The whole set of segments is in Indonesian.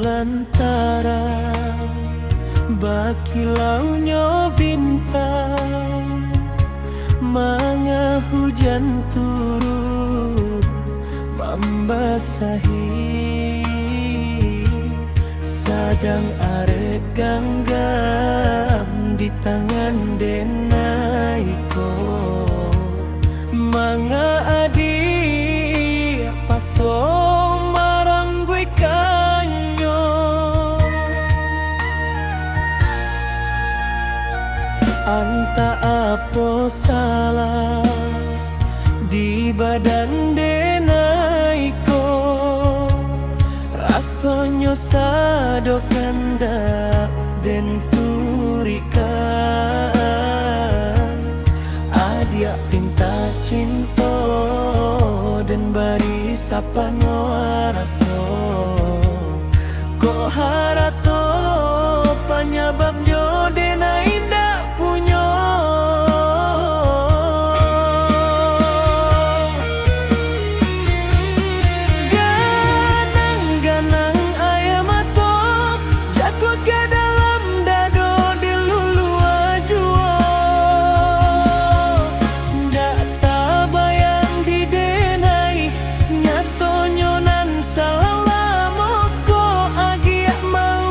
lantaran bakilaunya bintang, manga hujan turun membasahi, sadang arek ganggam di tangan denaiko, manga adi paso marang gue kanyo, anta apa salah di badan denaiko, rasonyo sado kandak den turikan, adia pinta cinta dan bari sapa raso, kok harato penyebab jode na indah punyo, ganang-ganang ayam ato jatuh ke dalam dado di lulu ajuo, ndak tabayang di denai nyato nyonan salah moko agi mau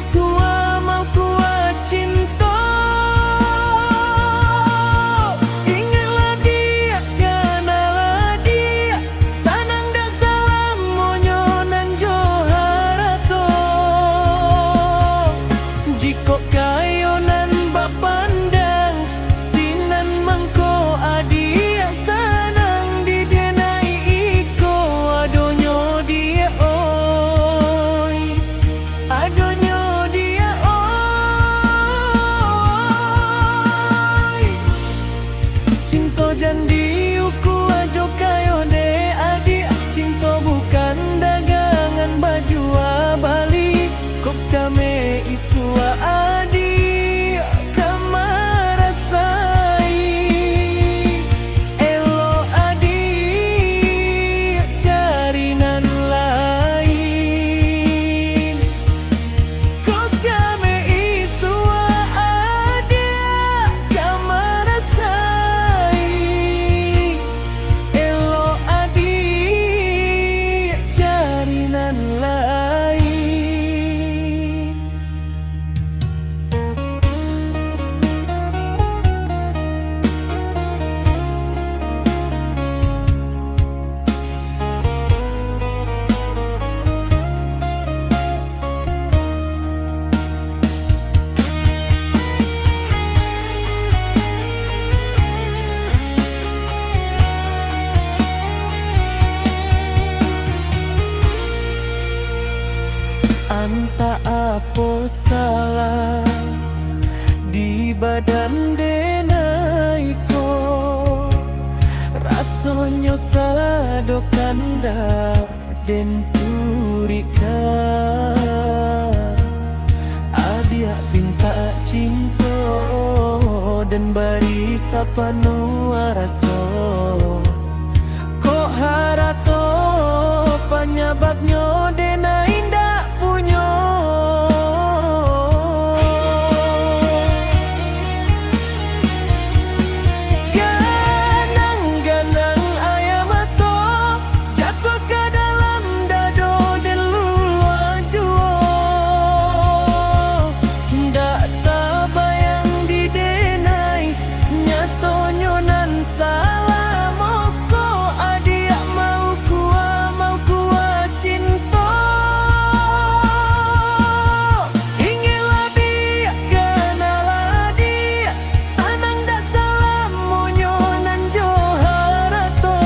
kuat cinta, ingatlah dia kanalah dia sanang dak salah monyonan joharato, jiko kayonan bapandang sinan mangko adia sanang di denai iko, adonyo dia oi, adonyo dia oi, cinta jandi uku ajo kayo de adik, cinta bukan dagangan baju abali, kok came isua adik kamarasai, elo adik carinan lain, kok came isua adik kamarasai, elo adik carinan lain. Anta apa salah di badan denaiko, rasonyo sado kandak den turika, adia pinta cinta dan bari sapa raso, kok harato penyebabnya dena indah punyo, ganang-ganang ayam ato jatuh ke dalam dado dan lulu ajuo, ndak tabayang di denai nyato nyonan salah moko adia mau kuat cinta, ingatlah dia kanalah dia sanang dak salah monyonan joharato,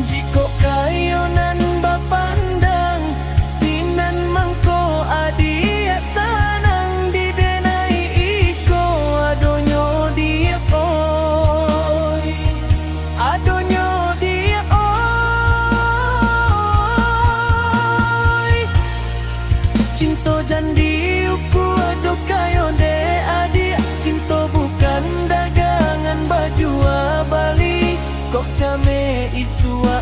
jiko kayonan bapandang sinan mangko adia sanang di denai iko, adonyo dia oi, adonyo dia oi, cinta jandi uku ajo kayo de adik, cinta bukan dagangan baju abali, kok came isua